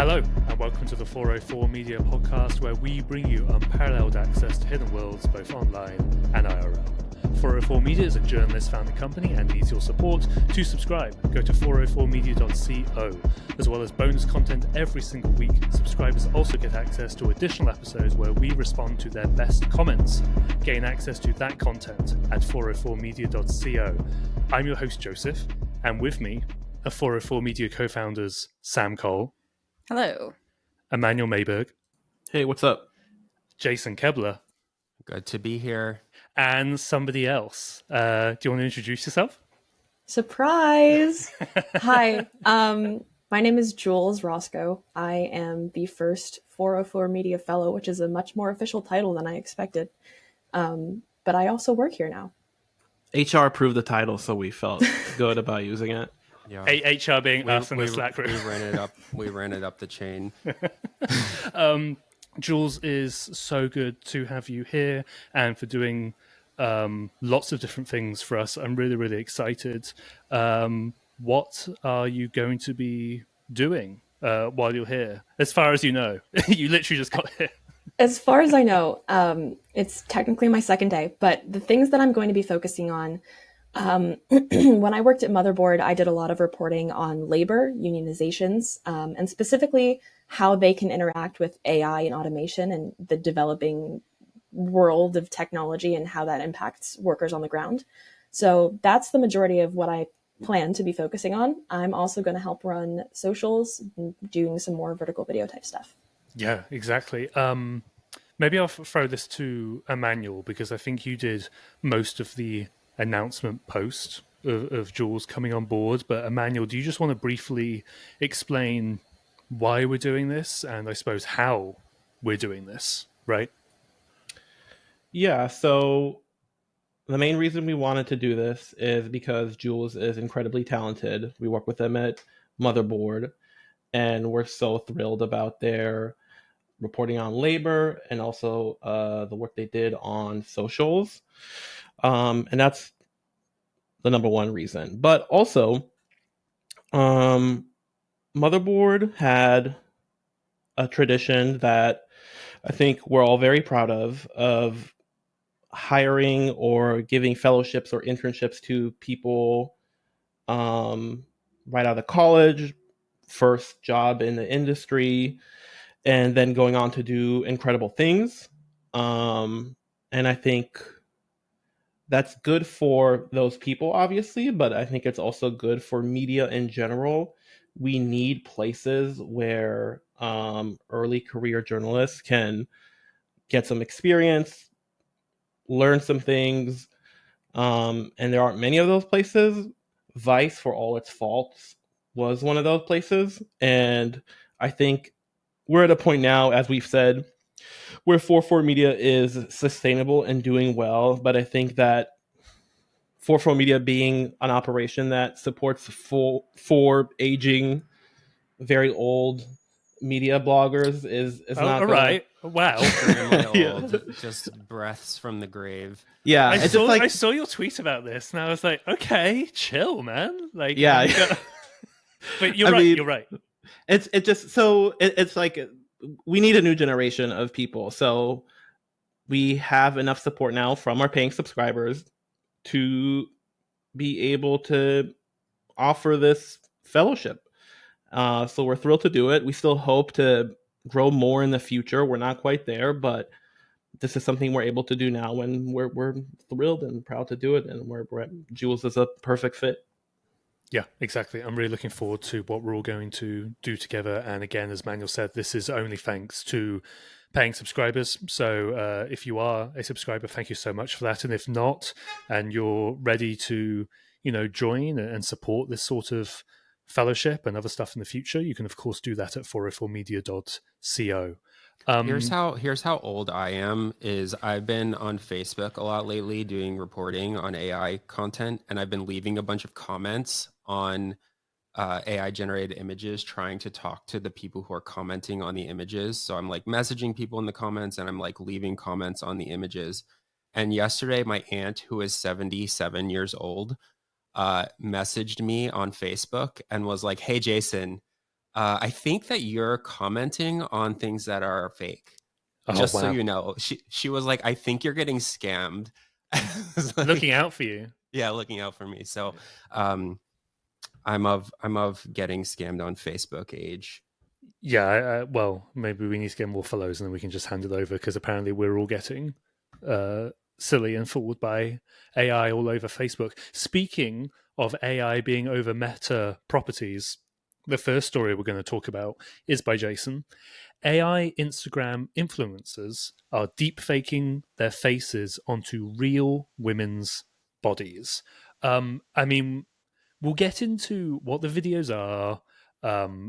Hello, and welcome to the 404 Media podcast, where we bring you unparalleled access to hidden worlds, both online and IRL. 404 Media is a journalist-founded company and needs your support. To subscribe, go to 404media.co. As well as bonus content every single week, subscribers also get access to additional episodes where we respond to their best comments. Gain access to that content at 404media.co. I'm your host, Joseph, and with me are 404 Media co-founders Sam Cole. Hello. Emmanuel Mayberg. Hey, what's up? Jason Kebler. Good to be here. And somebody else. Do you want to introduce yourself? Surprise! Hi, my name is Jules Roscoe. I am the first 404 Media Fellow, which is a much more official title than I expected. But I also work here now. HR approved the title, so we felt good about using it. Yeah. HR being us in the Slack group. We ran it up the chain. Jules, is so good to have you here and for doing lots of different things for us. I'm really, really excited. What are you going to be doing while you're here? As far as you know, you literally just got here. As far as I know, it's technically my second day, but the things that I'm going to be focusing on, when I worked at Motherboard, I did a lot of reporting on labor, unionizations, and specifically how they can interact with AI and automation and the developing world of technology and how that impacts workers on the ground. So that's the majority of what I plan to be focusing on. I'm also going to help run socials, doing some more vertical video type stuff. Yeah, exactly. Maybe I'll throw this to Emmanuel, because I think you did most of the announcement post of Jules coming on board. But Emmanuel, do you just want to briefly explain why we're doing this and I suppose how we're doing this, right? Yeah, so the main reason we wanted to do this is because Jules is incredibly talented. We work with them at Motherboard, and we're so thrilled about their reporting on labor and also the work they did on socials. And that's the number one reason. But also, Motherboard had a tradition that I think we're all very proud of hiring or giving fellowships or internships to people right out of college, first job in the industry, and then going on to do incredible things. And I think that's good for those people, obviously, but I think it's also good for media in general. We need places where early career journalists can get some experience, learn some things, and there aren't many of those places. Vice, for all its faults, was one of those places, and I think we're at a point now, as we've said, where 404 Media is sustainable and doing well, but I think that 404 Media being an operation that supports four aging, very old media bloggers is not right. Wow. Old, just breaths from the grave. Yeah, I saw your tweet about this, and I was like, okay, chill, man. Like, yeah. But you're right. You're right. It's like we need a new generation of people. So we have enough support now from our paying subscribers to be able to offer this fellowship. So we're thrilled to do it. We still hope to grow more in the future. We're not quite there, but this is something we're able to do now, and we're thrilled and proud to do it. And Jules is a perfect fit. Yeah, exactly. I'm really looking forward to what we're all going to do together. And again, as Manuel said, this is only thanks to paying subscribers. So if you are a subscriber, thank you so much for that. And if not, and you're ready to, join and support this sort of fellowship and other stuff in the future, you can of course do that at 404media.co. Here's how old I am. Is I've been on Facebook a lot lately doing reporting on AI content, and I've been leaving a bunch of comments on AI generated images, trying to talk to the people who are commenting on the images. So I'm like messaging people in the comments, and I'm like leaving comments on the images. And yesterday, my aunt, who is 77 years old, messaged me on Facebook and was like, "Hey, Jason, I think that you're commenting on things that are fake. Oh Just so wow, you know, she was like, I think you're getting scammed. I was looking like, out for you. yeah, looking out for me. So um I'm of getting scammed on Facebook age. Yeah, well, maybe we need to get more follows and then we can just hand it over because apparently we're all getting uh, silly and fooled by AI all over Facebook. Speaking of AI being over meta properties, the first story we're going to talk about is by Jason. AI Instagram influencers are deep faking their faces onto real women's bodies. I mean, we'll get into what the videos are,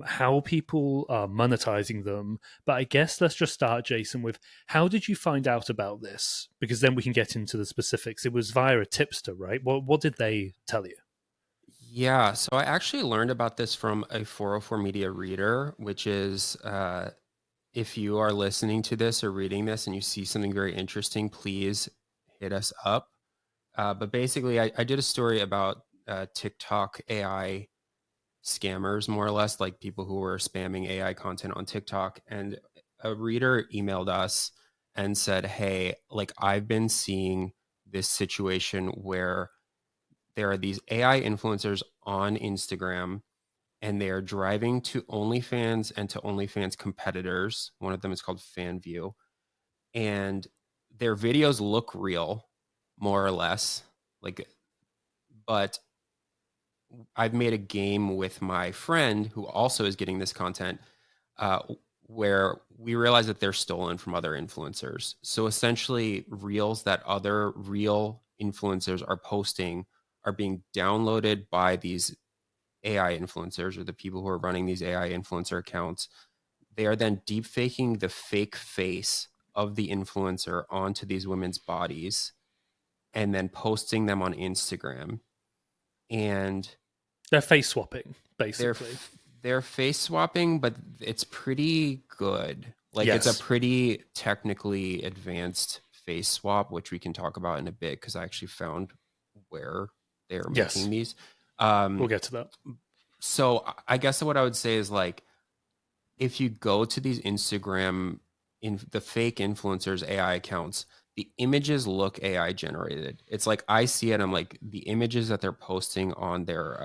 how people are monetizing them. But I guess let's just start, Jason, with how did you find out about this? Because then we can get into the specifics. It was via a tipster, right? What did they tell you? Yeah, so I actually learned about this from a 404 Media reader, which is if you are listening to this or reading this and you see something very interesting, please hit us up. But basically, I did a story about TikTok AI scammers, more or less, like people who were spamming AI content on TikTok. And a reader emailed us and said, hey, like I've been seeing this situation where there are these AI influencers on Instagram and they are driving to OnlyFans and to OnlyFans competitors. One of them is called FanView. And their videos look real, more or less. Like, but I've made a game with my friend who also is getting this content uh, where we realize that they're stolen from other influencers. So essentially, reels that other real influencers are posting are being downloaded by these AI influencers or the people who are running these AI influencer accounts. They are then deep faking the fake face of the influencer onto these women's bodies and then posting them on Instagram. And They're face swapping, they're basically. they're face swapping, but it's pretty good. Like it's a Yes. pretty technically advanced face swap, which we can talk about in a bit because I actually found where they are Yes. making these. We'll Um, get to that. so I guess what I would say is like if you go to these Instagram in the fake influencers AI accounts, the images look AI generated. It's like I see it, I'm like the images that they're posting on their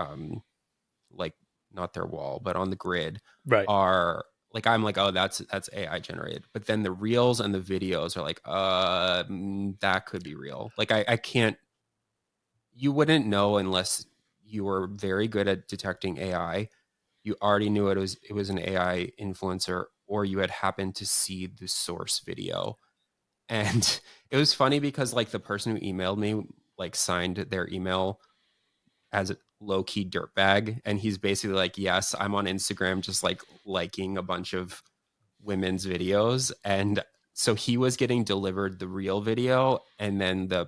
like not their wall, but on the grid Right. are like I'm like, oh, that's AI generated. But then the reels and the videos are like, that could be real. Like I can't you wouldn't know unless you were very good at detecting AI. You already knew it was an AI influencer, or you had happened to see the source video. And it was funny because like the person who emailed me like signed their email as a low key dirtbag, and he's basically like, "Yes, I'm on Instagram, just like liking a bunch of women's videos." And so he was getting delivered the real video and then the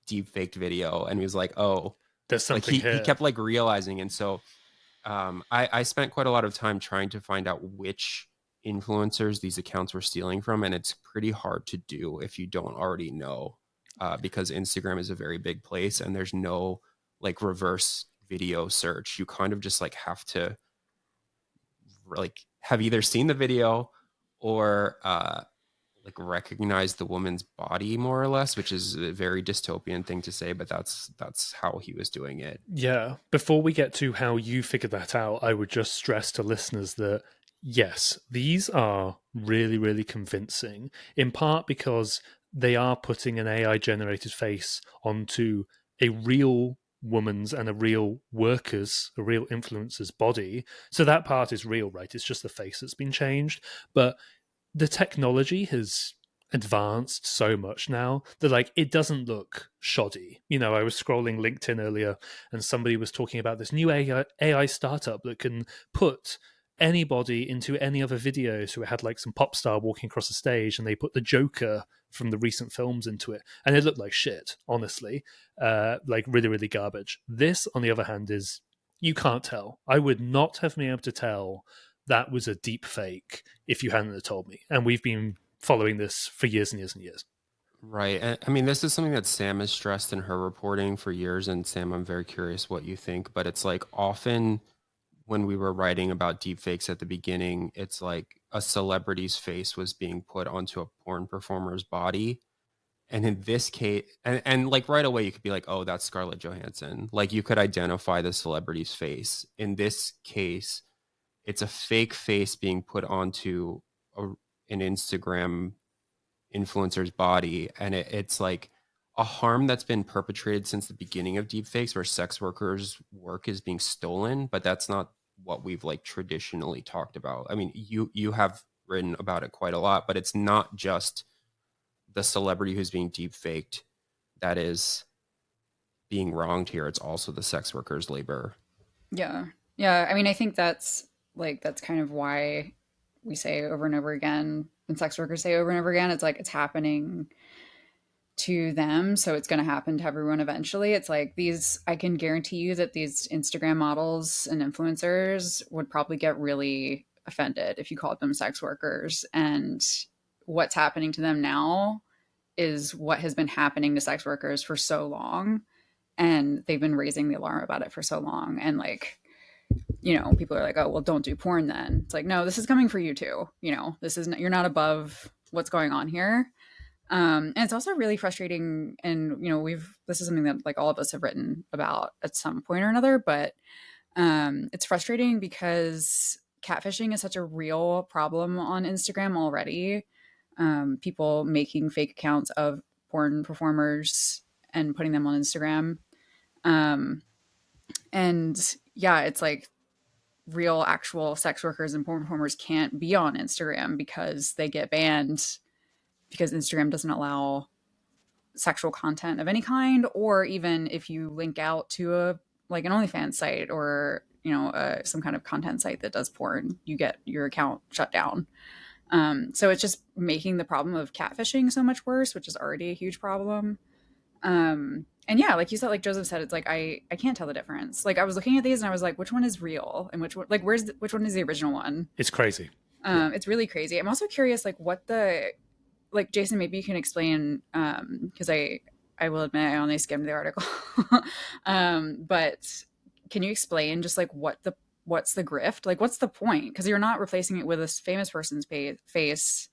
deep faked video, and he was like, "Oh," There's like something he here. kept like realizing, and so I spent quite a lot of time trying to find out which influencers these accounts were stealing from, and it's pretty hard to do if you don't already know, because Instagram is a very big place, and there's no like reverse video search. You kind of just like have to like have either seen the video or like recognize the woman's body more or less, which is a very dystopian thing to say, but that's how he was doing it. Yeah. Before we get to how you figured that out, I would just stress to listeners that yes, these are really, really convincing, in part because they are putting an AI generated face onto a real woman's and a real worker's, a real influencer's body. So that part is real, right? It's just the face that's been changed. But the technology has advanced so much now that like it doesn't look shoddy. You know, I was scrolling LinkedIn earlier and somebody was talking about this new AI startup that can put anybody into any other video. So it had like some pop star walking across the stage and they put the Joker from the recent films into it and it looked like shit, honestly. Like really, really garbage. This, on the other hand, is you can't tell. I would not have been able to tell that was a deep fake if you hadn't have told me. And we've been following this for years and years and years. Right. And, I mean, this is something that Sam has stressed in her reporting for years. And Sam, I'm very curious what you think, but it's like often when we were writing about deepfakes at the beginning, it's like a celebrity's face was being put onto a porn performer's body. And in this case, and like right away, you could be like, oh, that's Scarlett Johansson. Like you could identify the celebrity's face. In this case, it's a fake face being put onto an Instagram influencer's body. And it's like a harm that's been perpetrated since the beginning of deepfakes, where sex workers' work is being stolen. But that's not what we've like traditionally talked about. I mean, you have written about it quite a lot, but it's not just the celebrity who's being deepfaked that is being wronged here. It's also the sex workers' labor. Yeah. Yeah. I mean, I think that's kind of why we say over and over again, and sex workers say over and over again, it's like it's happening to them. So it's going to happen to everyone eventually. It's like I can guarantee you that these Instagram models and influencers would probably get really offended if you called them sex workers. And what's happening to them now is what has been happening to sex workers for so long. And they've been raising the alarm about it for so long. And like, people are like, oh, well, don't do porn then. It's like, no, this is coming for you too. This isn't, you're not above what's going on here. And it's also really frustrating. And, this is something that like all of us have written about at some point or another, but it's frustrating because catfishing is such a real problem on Instagram already. People making fake accounts of porn performers and putting them on Instagram. And yeah, it's like real actual sex workers and porn performers can't be on Instagram because they get banned because Instagram doesn't allow sexual content of any kind, or even if you link out to an OnlyFans site or, some kind of content site that does porn, you get your account shut down. So it's just making the problem of catfishing so much worse, which is already a huge problem. And yeah, like you said, like Joseph said, it's like, I can't tell the difference. Like I was looking at these and I was like, which one is real and which one, like, which one is the original one? It's crazy. It's really crazy. I'm also curious, like like Jason, maybe you can explain, cause I will admit I only skimmed the article. But can you explain just like what's the grift? Like, what's the point? Cause you're not replacing it with a famous person's face.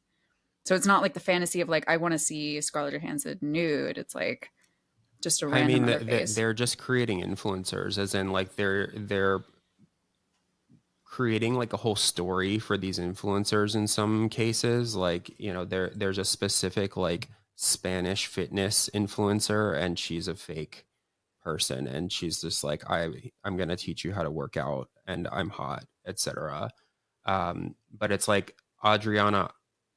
So it's not like the fantasy of like, I want to see Scarlett Johansson nude. It's like, just a random other face. They're just creating influencers, as in like they're creating like a whole story for these influencers in some cases. Like, there's a specific like Spanish fitness influencer and she's a fake person and she's just like, I'm going to teach you how to work out and I'm hot, etc. But it's like Adriana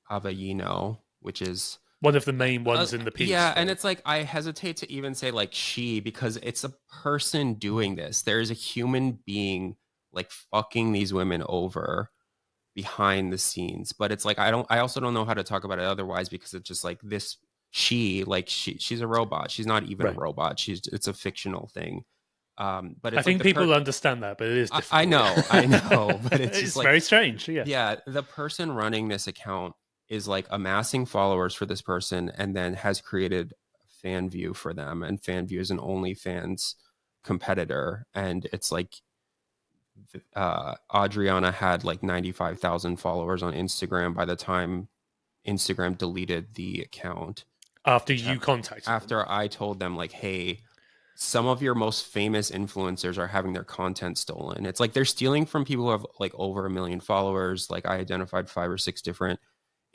Avellino, which is one of the main ones in the piece. Yeah, and it's like I hesitate to even say like she, because it's a person doing this. There's a human being like fucking these women over behind the scenes. But it's like I also don't know how to talk about it otherwise, because it's just like this she's a robot. She's not even a robot. It's a fictional thing. But it's I think people understand that, but it is difficult. I know, but it's just like, very strange. Yeah, the person running this account is like amassing followers for this person and then has created FanView for them, and FanView is an OnlyFans competitor, and it's like Adriana had like 95,000 followers on Instagram by the time Instagram deleted the account. After you contacted them. After I told them like, hey, some of your most famous influencers are having their content stolen. It's like they're stealing from people who have like over 1 million followers. Like I identified 5 or 6 different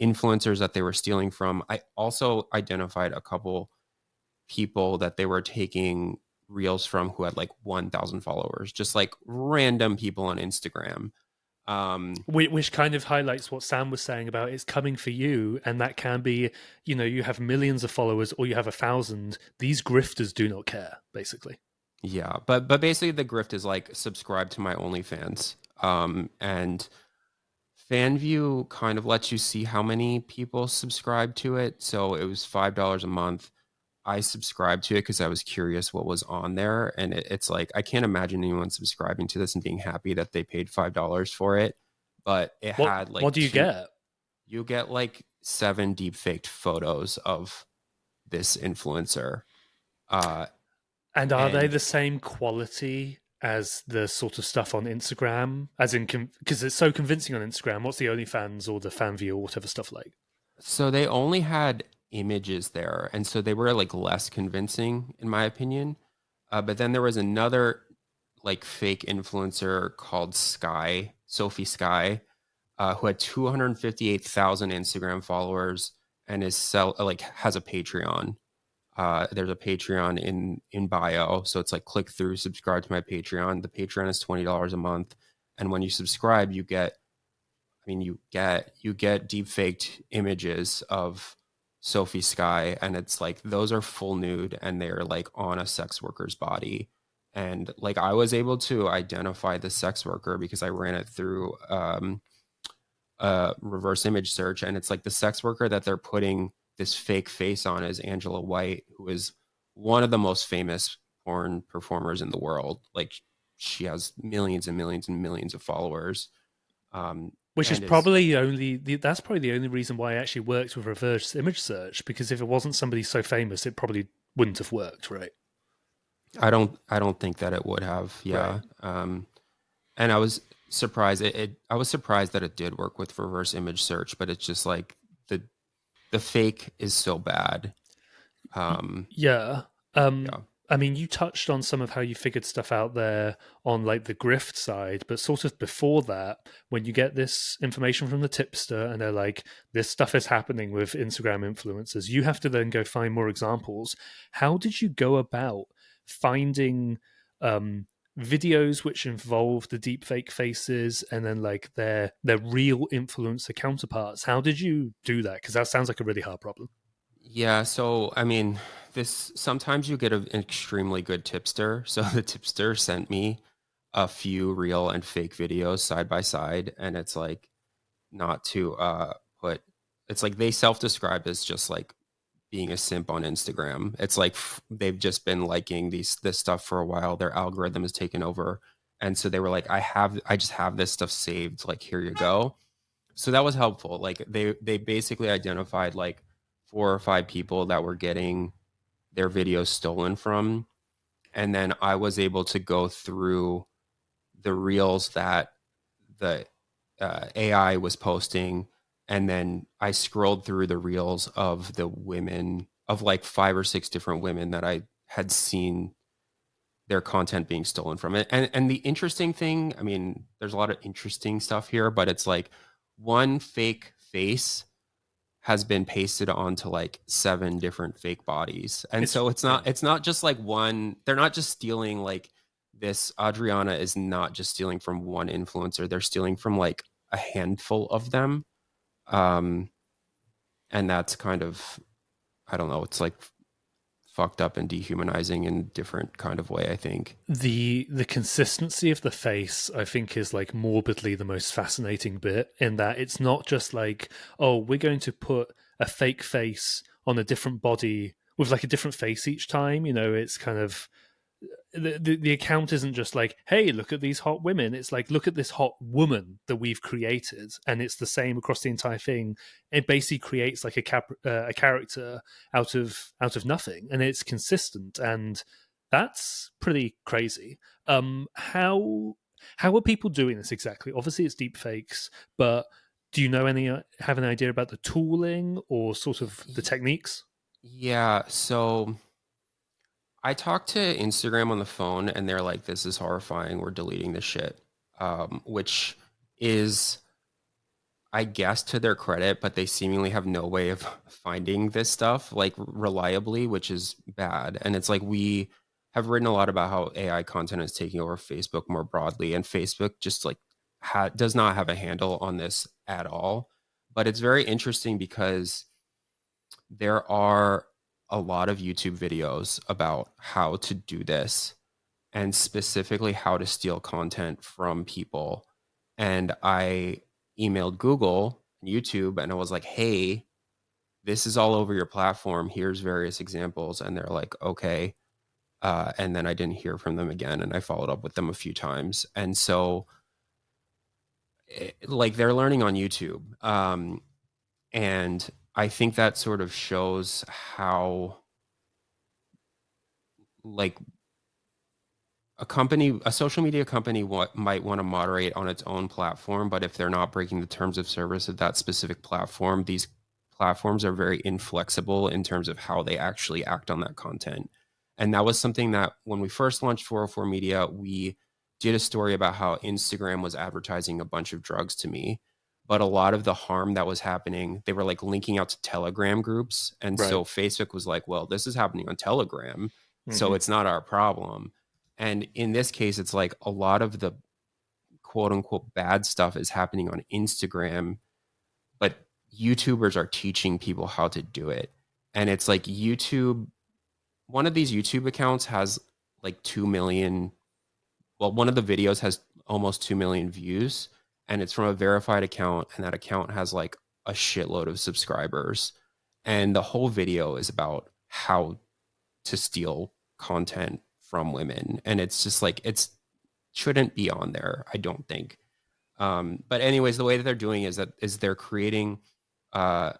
influencers that they were stealing from. I also identified a couple people that they were taking reels from who had like 1,000 followers, just like random people on Instagram. Which kind of highlights what Sam was saying about it's coming for you, and that can be, you have millions of followers or you have 1,000. These grifters do not care, basically. Yeah, but basically the grift is like subscribe to my OnlyFans, and FanView kind of lets you see how many people subscribe to it. So it was $5 a month. I subscribed to it because I was curious what was on there. And it's like, I can't imagine anyone subscribing to this and being happy that they paid $5 for it. But it had like... What do you get? You get like 7 deep-faked photos of this influencer. And are they the same quality as the sort of stuff on Instagram, as in because it's so convincing on Instagram? What's the OnlyFans or the FanView or whatever stuff like? So they only had images there, and so they were like less convincing in my opinion. But then there was another like fake influencer called Sky, Sophie Sky, who had 258,000 Instagram followers and like has a Patreon. There's a Patreon in bio, so it's like click through, subscribe to my Patreon. The Patreon is $20 a month, and when you subscribe, you get, I mean, you get deep faked images of Sophie Sky, and it's like those are full nude, and they're like on a sex worker's body, and like I was able to identify the sex worker because I ran it through reverse image search, and it's like the sex worker that they're putting this fake face on is Angela White, who is one of the most famous porn performers in the world. Like she has millions and millions and millions of followers. Which is and probably that's probably the only reason why it actually works with reverse image search, because if it wasn't somebody so famous, it probably wouldn't have worked, right? I don't think that it would have. Yeah. Right. And I was surprised I was surprised that it did work with reverse image search, but it's just like the fake is so bad. Yeah. Yeah. I mean, you touched on some of how you figured stuff out there on like the grift side, but sort of before that, when you get this information from the tipster and they're like, this stuff is happening with Instagram influencers, you have to then go find more examples. How did you go about finding videos which involve the deepfake faces and then like their real influencer counterparts? How did you do that? Because that sounds like a really hard problem. Yeah, so I mean, this sometimes you get an extremely good tipster. So the tipster sent me a few real and fake videos side by side, and it's like not to put it's like they self-describe as just like being a simp on Instagram. It's like they've just been liking this stuff for a while. Their algorithm has taken over. And so they were like, I just have this stuff saved. Like, here you go. So that was helpful. Like they basically identified like 4 or 5 people that were getting their videos stolen from. And then I was able to go through the reels that the AI was posting, and then I scrolled through the reels of the women, of like 5 or 6 different women that I had seen their content being stolen from it. And the interesting thing, I mean, there's a lot of interesting stuff here, but it's like one fake face has been pasted onto like 7 different fake bodies. And so it's not just like one, they're not just stealing like this. Adriana is not just stealing from one influencer, they're stealing from like a handful of them. Um and that's kind of, I don't know, it's like fucked up and dehumanizing in a different kind of way, I think. The consistency of the face, I think, is like morbidly the most fascinating bit, in that it's not just like, oh, we're going to put a fake face on a different body with like a different face each time. You know, it's kind of the account isn't just like, hey, look at these hot women. It's like, look at this hot woman that we've created, and it's the same across the entire thing. It basically creates like a character out of nothing, and it's consistent, and that's pretty crazy. How are people doing this exactly? Obviously, it's deep fakes, but do you know have an idea about the tooling or sort of the techniques? Yeah, so I talked to Instagram on the phone and they're like, this is horrifying. We're deleting this shit. Which is, I guess, to their credit, but they seemingly have no way of finding this stuff like reliably, which is bad. And it's like, we have written a lot about how AI content is taking over Facebook more broadly, and Facebook just like does not have a handle on this at all. But it's very interesting because there are a lot of YouTube videos about how to do this, and specifically how to steal content from people. And I emailed Google and YouTube and I was like, hey, this is all over your platform. Here's various examples. And they're like, okay. And then I didn't hear from them again. And I followed up with them a few times. And so, like, they're learning on YouTube. And I think that sort of shows how, like, a social media company might want to moderate on its own platform, but if they're not breaking the terms of service of that specific platform, these platforms are very inflexible in terms of how they actually act on that content. And that was something that when we first launched 404 Media, we did a story about how Instagram was advertising a bunch of drugs to me. But a lot of the harm that was happening, they were like linking out to Telegram groups. And Right. so Facebook was like, well, this is happening on Telegram, so Mhm. it's not our problem. And in this case, it's like a lot of the quote unquote bad stuff is happening on Instagram, but YouTubers are teaching people how to do it. And it's like one of these YouTube accounts has like 2 million. Well, one of the videos has almost 2 million views, and it's from a verified account. And that account has like a shitload of subscribers. And the whole video is about how to steal content from women. And it's just like, it's shouldn't be on there, I don't think. But anyways, the way that they're doing is they're creating a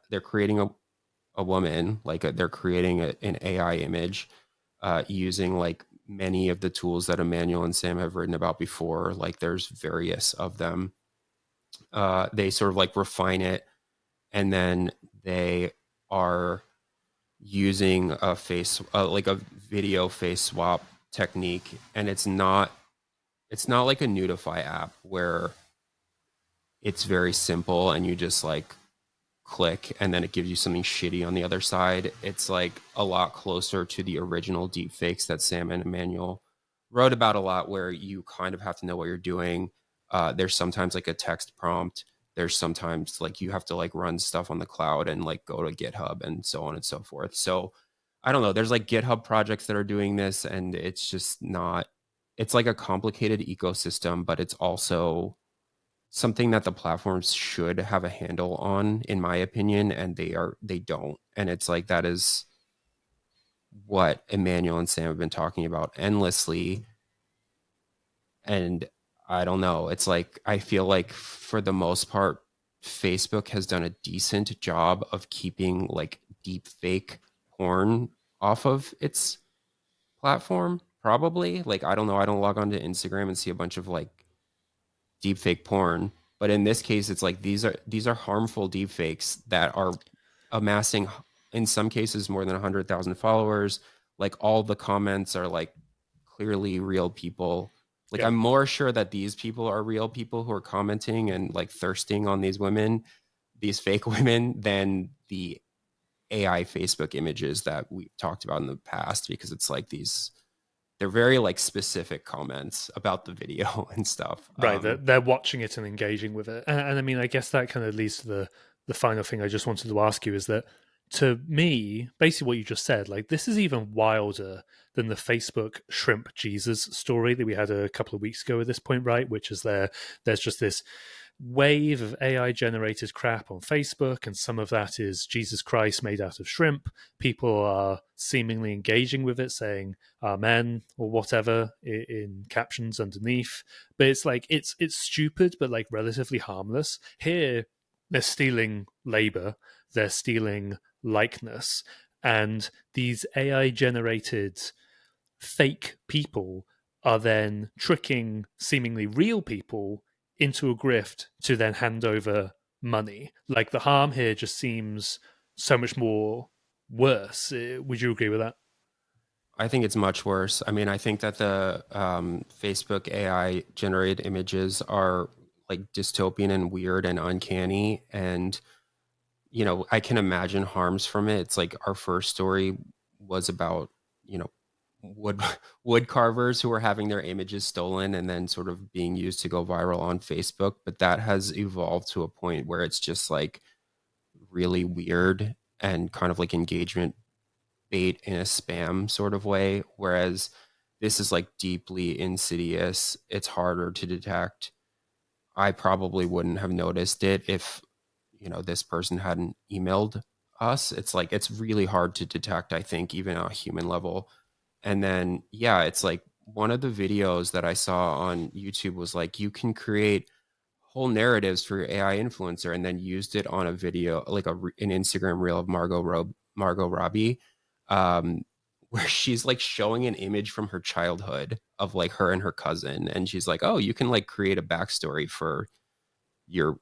woman, like they're creating an AI image using like many of the tools that Emmanuel and Sam have written about before. Like there's various of them. They sort of like refine it, and then they are using a like a video face swap technique, and it's not like a Nudify app where it's very simple and you just like click and then it gives you something shitty on the other side. It's like a lot closer to the original deepfakes that Sam and Emmanuel wrote about a lot, where you kind of have to know what you're doing. There's sometimes like a text prompt. There's sometimes like you have to like run stuff on the cloud and like go to GitHub and so on and so forth. So I don't know. There's like GitHub projects that are doing this, and it's just not, it's like a complicated ecosystem, but it's also something that the platforms should have a handle on, in my opinion, and they don't. And it's like, that is what Emmanuel and Sam have been talking about endlessly. And I don't know, it's like, I feel like for the most part, Facebook has done a decent job of keeping like deep fake porn off of its platform, probably. Like, I don't know, I don't log onto Instagram and see a bunch of like deep fake porn, but in this case it's like these are harmful deep fakes that are amassing, in some cases, more than 100,000 followers. Like all the comments are like clearly real people. Like, Yeah. I'm more sure that these people are real people who are commenting and like thirsting on these women, these fake women, than the AI Facebook images that we talked about in the past, because it's like they're very like specific comments about the video and stuff. Right, they're watching it and engaging with it, and I mean, I guess that kind of leads to the final thing I just wanted to ask you is that, to me, basically what you just said, like this is even wilder than the Facebook shrimp Jesus story that we had a couple of weeks ago at this point, right? Which is there's just this wave of AI generated crap on Facebook, and some of that is Jesus Christ made out of shrimp. People are seemingly engaging with it, saying Amen or whatever in captions underneath. But it's like it's stupid, but like relatively harmless. Here, they're stealing labor, they're stealing likeness, and these AI generated fake people are then tricking seemingly real people into a grift to then hand over money. Like the harm here just seems so much more worse. Would you agree with that? I think it's much worse. I mean, I think that the Facebook AI generated images are like dystopian and weird and uncanny. And, you know, I can imagine harms from it. It's like our first story was about, you know, wood wood carvers who were having their images stolen and then sort of being used to go viral on Facebook. But that has evolved to a point where it's just like really weird and kind of like engagement bait in a spam sort of way, whereas this is like deeply insidious. It's harder to detect. I probably wouldn't have noticed it if, you know, this person hadn't emailed us. It's like, it's really hard to detect, I think, even on a human level. And then, yeah, it's like one of the videos that I saw on YouTube was like, you can create whole narratives for your AI influencer, and then used it on a video, like an Instagram reel of Margot Robbie, um, where she's like showing an image from her childhood of like her and her cousin, and she's like, oh, you can like create a backstory for your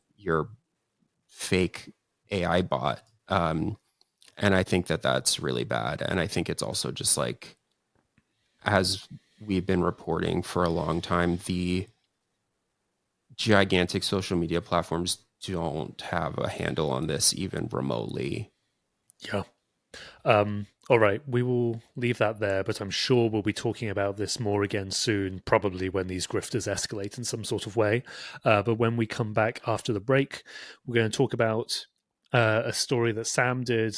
fake AI bot. And I think that that's really bad. And I think it's also just like, as we've been reporting for a long time, the gigantic social media platforms don't have a handle on this even remotely. Yeah. All right, we will leave that there, but I'm sure we'll be talking about this more again soon, probably when these grifters escalate in some sort of way. But when we come back after the break, we're going to talk about a story that Sam did,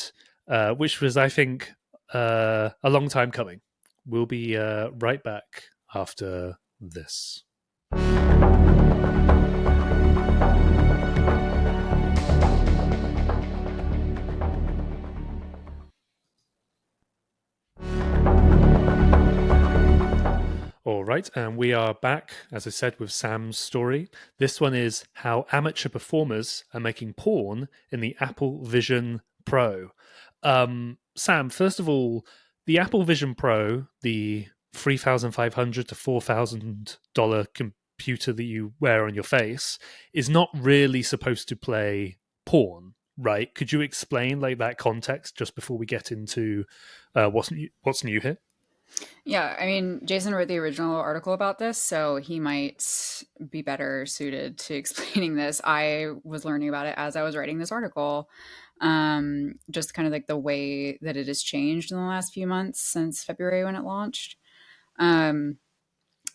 which was, I think, a long time coming. We'll be right back after this. All right, and we are back, as I said, with Sam's story. This one is how amateur performers are making porn in the Apple Vision Pro. Sam, first of all, the Apple Vision Pro, the $3,500 to $4,000 computer that you wear on your face, is not really supposed to play porn, right? Could you explain like that context just before we get into what's new here? Yeah, I mean, Jason wrote the original article about this, so he might be better suited to explaining this. I was learning about it as I was writing this article. Just kind of like the way that it has changed in the last few months since February when it launched.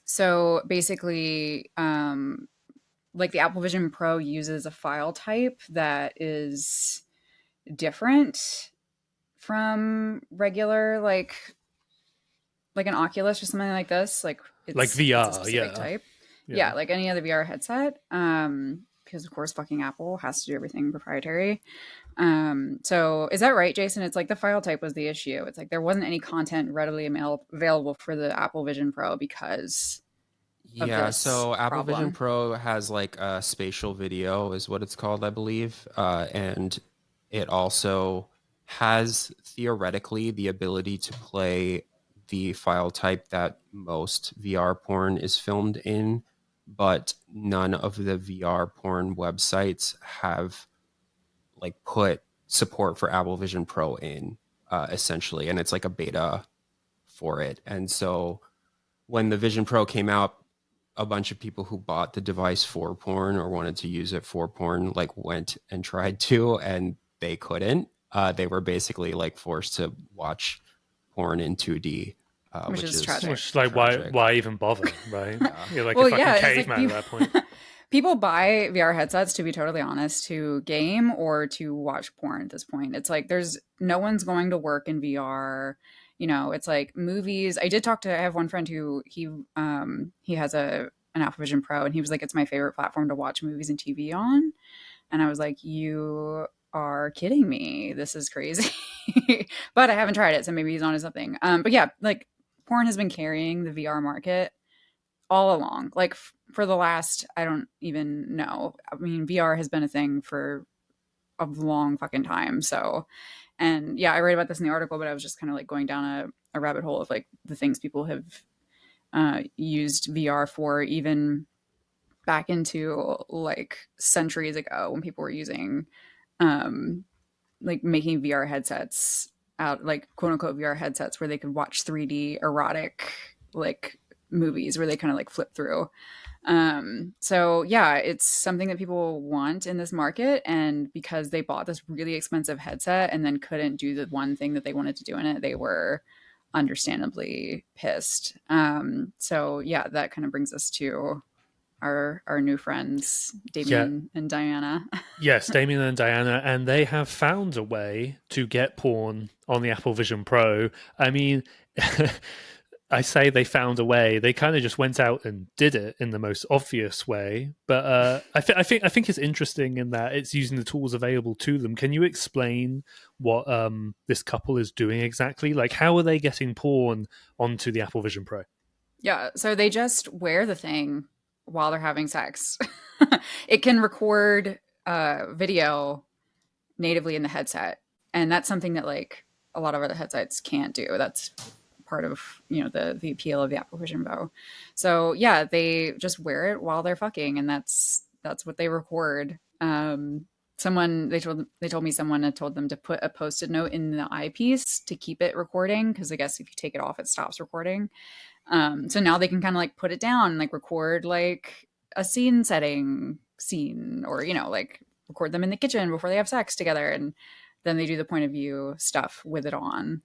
So basically, like the Apple Vision Pro uses a file type that is different from regular like an Oculus or something like this. Like Like VR, it's a specific type. Yeah, like any other VR headset. Because of course fucking Apple has to do everything proprietary. So is that right, Jason? It's like the file type was the issue. It's like there wasn't any content readily available for the Apple Vision Pro because of Yeah, this so Apple Vision problem. Pro has like a spatial video, is what it's called, I believe. And it also has theoretically the ability to play the file type that most VR porn is filmed in, but none of the VR porn websites have like put support for Apple Vision Pro in, essentially. And it's like a beta for it. And so when the Vision Pro came out, a bunch of people who bought the device for porn or wanted to use it for porn like went and tried to, and they couldn't. They were basically like forced to watch porn in 2D, Which which is is tragic. Which, like, tragic. why even bother, right? You're like Well, a fucking yeah, it's like caveman at that point. people buy VR headsets, to be totally honest, to game or to watch porn at this point. It's like there's no one's going to work in VR. You know, it's like movies. I have one friend who he has an Apple Vision Pro, and he was like, it's my favorite platform to watch movies and TV on. And I was like, you are kidding me. This is crazy. But I haven't tried it, so maybe he's onto something. But yeah, like porn has been carrying the VR market all along. Like for the last, I don't even know. I mean, VR has been a thing for a long fucking time. So, and yeah, I write about this in the article, but I was just kind of like going down a rabbit hole of like the things people have used VR for, even back into like centuries ago when people were using like making VR headsets out, like quote unquote VR headsets where they could watch 3D erotic like movies where they kind of like flip through. So yeah, it's something that people want in this market, and because they bought this really expensive headset and then couldn't do the one thing that they wanted to do in it, they were understandably pissed. So yeah, that kind of brings us to our new friends, Damien and Diana. Yes, Damien and Diana, and they have found a way to get porn on the Apple Vision Pro. I mean, I say they found a way. They kind of just went out and did it in the most obvious way. But I think it's interesting in that it's using the tools available to them. Can you explain what this couple is doing exactly? Like, how are they getting porn onto the Apple Vision Pro? Yeah, so they just wear the thing while they're having sex. It can record video natively in the headset, and that's something that like a lot of other headsets can't do. That's part of, you know, the appeal of the Apple Vision Pro. So yeah, they just wear it while they're fucking, and that's what they record. They told me someone had told them to put a Post-it note in the eyepiece to keep it recording, because I guess if you take it off, it stops recording. So now they can kind of like put it down and like record like a scene, or, you know, like record them in the kitchen before they have sex together, and then they do the point of view stuff with it on.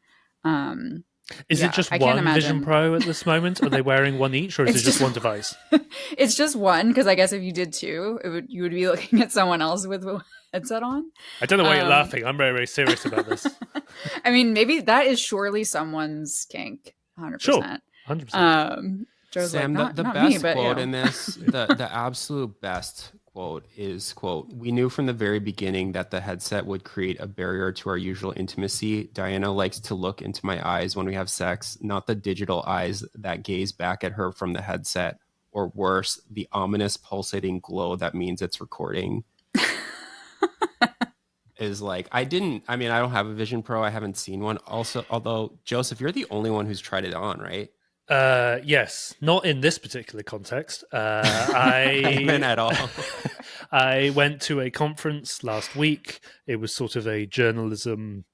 Is it just one Vision Pro at this moment? Are they wearing one each, or is it just one device? It's just one, because I guess if you did two, you would be looking at someone else with a headset on. I don't know why you're laughing. I'm very, very serious about this. I mean, maybe that is surely someone's kink. 100%. Sure, 100%. Joe's Sam, like, the not best me, but, quote you know. in this, the absolute best quote is, quote, "We knew from the very beginning that the headset would create a barrier to our usual intimacy. Diana likes to look into my eyes when we have sex, not the digital eyes that gaze back at her from the headset, or worse, the ominous pulsating glow that means it's recording." Is like, I don't have a Vision Pro. I haven't seen one. Also, although, Joseph, you're the only one who's tried it on, right? Yes, not in this particular context. I meant at all. I went to a conference last week. It was sort of a journalism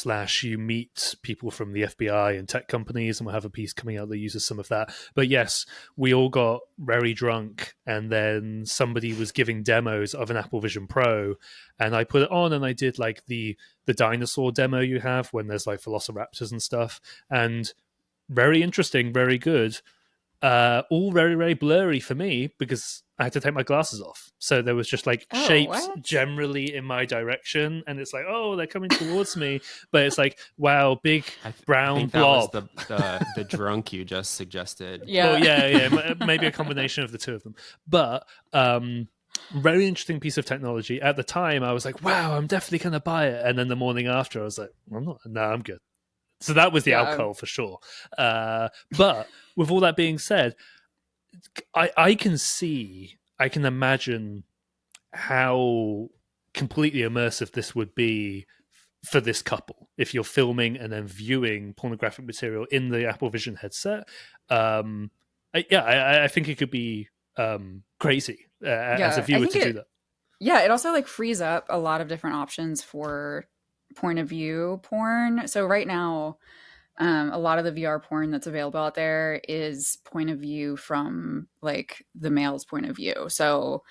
/ you meet people from the FBI and tech companies, and we'll have a piece coming out that uses some of that. But yes, we all got very drunk, and then somebody was giving demos of an Apple Vision Pro, and I put it on and I did like the dinosaur demo you have when there's like velociraptors and stuff, and very interesting, very good. All very, very blurry for me because I had to take my glasses off. So there was just like shapes generally in my direction, and it's like, oh, they're coming towards me. But it's like, wow, big brown blob. That was the drunk you just suggested. Yeah. Well, yeah, maybe a combination of the two of them. But very interesting piece of technology. At the time, I was like, wow, I'm definitely going to buy it. And then the morning after, I was like, I'm not. No, I'm good. So that was the alcohol for sure. But with all that being said, I can imagine how completely immersive this would be for this couple if you're filming and then viewing pornographic material in the Apple Vision headset. I think it could be crazy as a viewer to do that. Yeah, it also like frees up a lot of different options for point of view porn. So right now, a lot of the VR porn that's available out there is point of view from like the male's point of view. So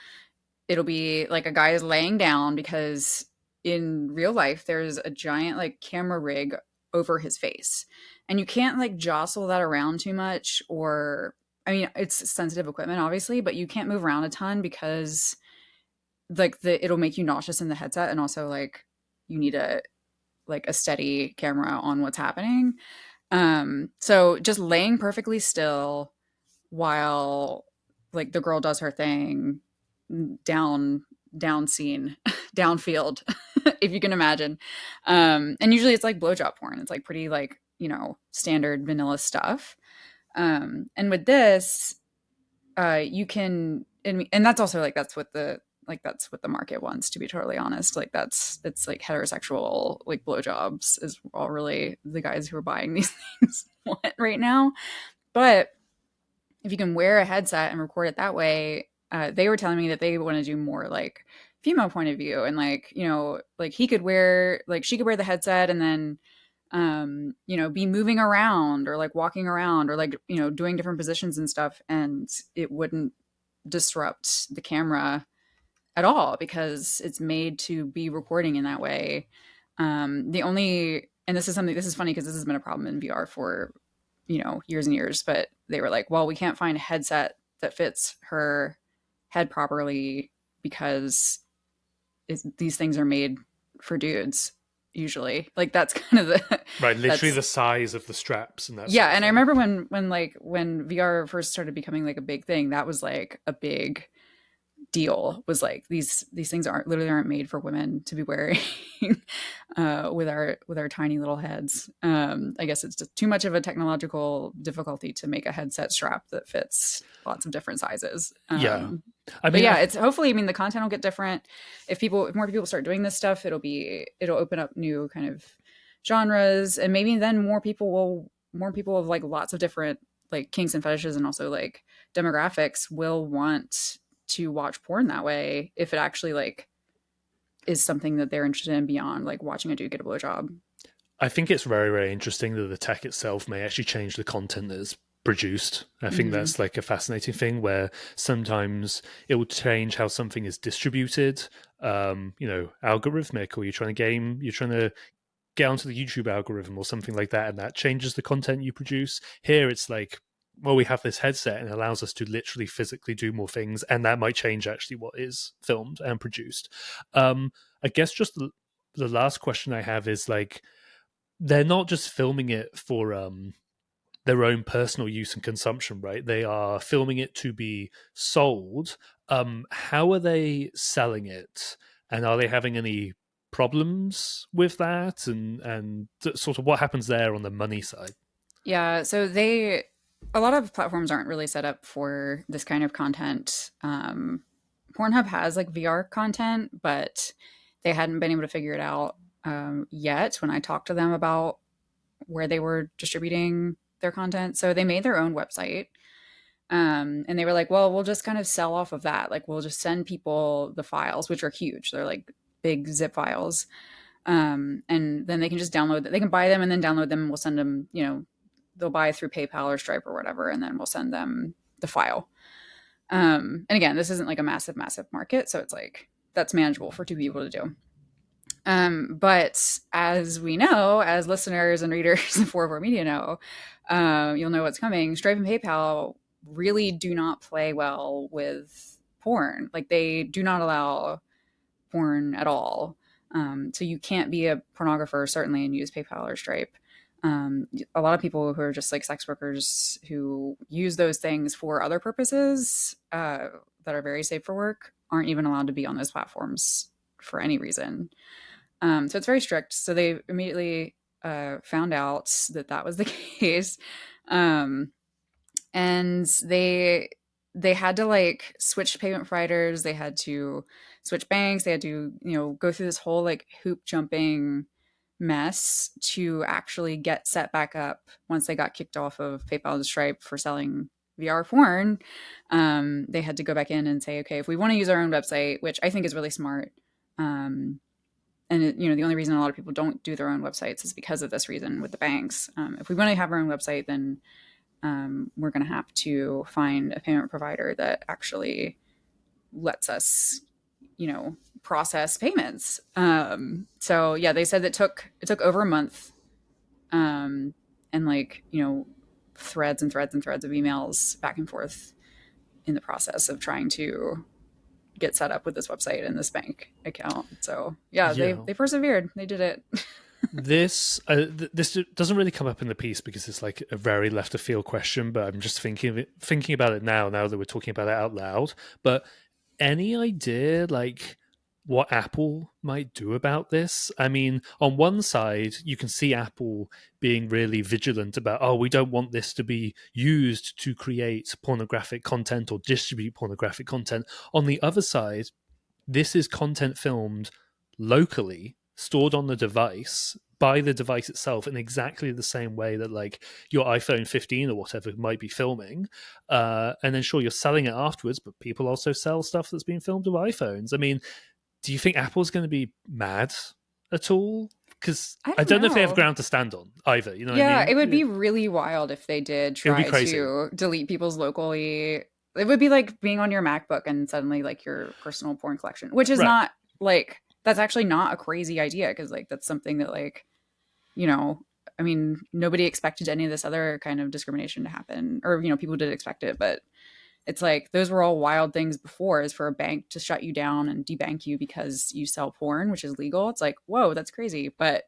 it'll be like a guy is laying down, because in real life there's a giant like camera rig over his face, and you can't like jostle that around too much, or I mean, it's sensitive equipment obviously, but you can't move around a ton because like it'll make you nauseous in the headset, and also like you need a steady camera on what's happening. So just laying perfectly still while like the girl does her thing down scene, downfield, if you can imagine. And usually it's like blowjob porn. It's like pretty like, you know, standard vanilla stuff. And with this, you can, and that's also like, that's what the market wants, to be totally honest. Like it's like heterosexual, like blowjobs is all really the guys who are buying these things want right now. But if you can wear a headset and record it that way, they were telling me that they want to do more like female point of view, and like, you know, like she could wear the headset and then you know, be moving around or like walking around or like, you know, doing different positions and stuff, and it wouldn't disrupt the camera at all because it's made to be recording in that way. And this is funny because this has been a problem in VR for, you know, years and years, but they were like, well, we can't find a headset that fits her head properly because these things are made for dudes usually. Like that's kind of the right, literally the size of the straps and that. Yeah, and I remember when VR first started becoming like a big thing, that was like a big deal, was like these things aren't made for women to be wearing with our tiny little heads. I guess it's just too much of a technological difficulty to make a headset strap that fits lots of different sizes. It's hopefully, I mean, the content will get different if more people start doing this stuff. It'll open up new kind of genres, and maybe then more people will more people of like lots of different like kinks and fetishes and also like demographics will want to watch porn that way if it actually like is something that they're interested in beyond like watching a dude get a blowjob. I think it's very, very interesting that the tech itself may actually change the content that is produced. I think that's like a fascinating thing where sometimes it will change how something is distributed, algorithmic, or you're trying to get onto the YouTube algorithm or something like that, and that changes the content you produce. Here it's like, well, we have this headset and it allows us to literally physically do more things, and that might change actually what is filmed and produced. I guess just the last question I have is like, they're not just filming it for their own personal use and consumption, right? They are filming it to be sold. How are they selling it? And are they having any problems with that? And sort of what happens there on the money side? Yeah, so a lot of platforms aren't really set up for this kind of content. Pornhub has like VR content, but they hadn't been able to figure it out yet when I talked to them about where they were distributing their content. So they made their own website. And they were like, well, we'll just kind of sell off of that. Like, we'll just send people the files, which are huge. They're like big zip files. And then they can just download them. They can buy them and then download them. And we'll send them, they'll buy through PayPal or Stripe or whatever. And then we'll send them the file. And again, this isn't like a massive, massive market. So it's like, that's manageable for two people to do. But as we know, as listeners and readers of 404 Media know, you'll know what's coming. Stripe and PayPal really do not play well with porn. Like, they do not allow porn at all. So you can't be a pornographer, certainly, and use PayPal or Stripe. A lot of people who are just like sex workers who use those things for other purposes that are very safe for work aren't even allowed to be on those platforms for any reason. So it's very strict. So they immediately found out that that was the case. And they had to like switch payment providers. They had to switch banks. They had to, go through this whole like hoop jumping mess to actually get set back up once they got kicked off of PayPal and Stripe for selling VR porn. They had to go back in and say, okay, if we want to use our own website, which I think is really smart. And the only reason a lot of people don't do their own websites is because of this reason with the banks. If we want to have our own website, then we're going to have to find a payment provider that actually lets us, process payments. So yeah, they said it took over a month, and like, threads and threads and threads of emails back and forth in the process of trying to get set up with this website and this bank account. So yeah. They persevered. They did it. This doesn't really come up in the piece because it's like a very left of field question, but I'm just thinking about it now that we're talking about it out loud. But any idea like what Apple might do about this? I mean, on one side, you can see Apple being really vigilant about, we don't want this to be used to create pornographic content or distribute pornographic content. On the other side, this is content filmed locally, stored on the device by the device itself in exactly the same way that like your iPhone 15 or whatever might be filming. And then sure, you're selling it afterwards, but people also sell stuff that's being filmed with iPhones. I mean, do you think Apple's going to be mad at all? Because I don't know if they have ground to stand on either. You know what I mean? It would be really wild if they did try to delete people's locally. It would be like being on your MacBook and suddenly like your personal porn collection, which is not like, that's actually not a crazy idea. Because like, that's something that like, I mean, nobody expected any of this other kind of discrimination to happen, or, people did expect it, but it's like, those were all wild things before, is for a bank to shut you down and debank you because you sell porn, which is legal. It's like, whoa, that's crazy. But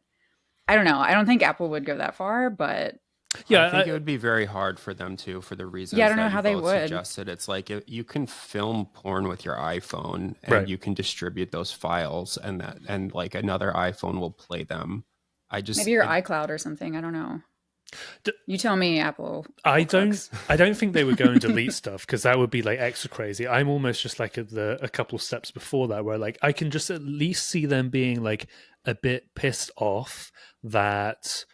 I don't know. I don't think Apple would go that far, but yeah, I think it would be very hard for them to, for the reasons I don't know how they would. Suggested. It's like, you can film porn with your iPhone and you can distribute those files, and like another iPhone will play them. Maybe your iCloud or something. I don't know. You tell me, Apple. I don't think they would go and delete stuff, because that would be like extra crazy. I'm almost just like a couple of steps before that, where like I can just at least see them being like a bit pissed off that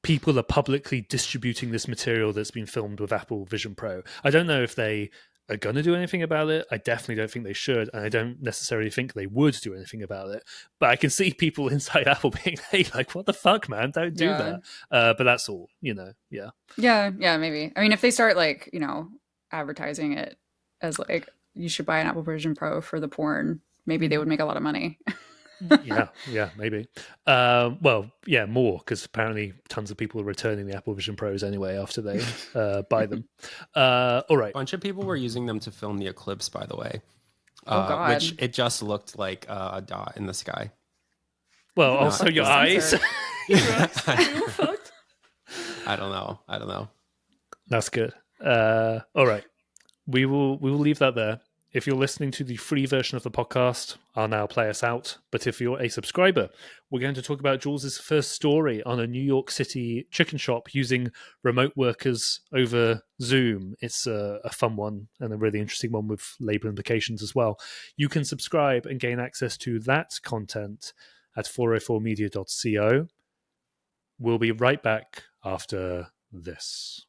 people are publicly distributing this material that's been filmed with Apple Vision Pro. I don't know if they are going to do anything about it. I definitely don't think they should, and I don't necessarily think they would do anything about it. But I can see people inside Apple being, hey, like, what the fuck, man? Don't do that. But that's all, yeah. Yeah, maybe. I mean, if they start, like, advertising it as, like, you should buy an Apple Vision Pro for the porn, maybe they would make a lot of money. yeah, maybe. Well, yeah, more, because apparently tons of people are returning the Apple Vision Pros anyway after they buy them. All right. A bunch of people were using them to film the eclipse, by the way. Oh, God. Which it just looked like a dot in the sky. Well, also your eyes. I don't know. That's good. All right. We will leave that there. If you're listening to the free version of the podcast, I'll now play us out. But if you're a subscriber, we're going to talk about Jules's first story on a New York City chicken shop using remote workers over Zoom. It's a fun one and a really interesting one with labor implications as well. You can subscribe and gain access to that content at 404media.co. We'll be right back after this.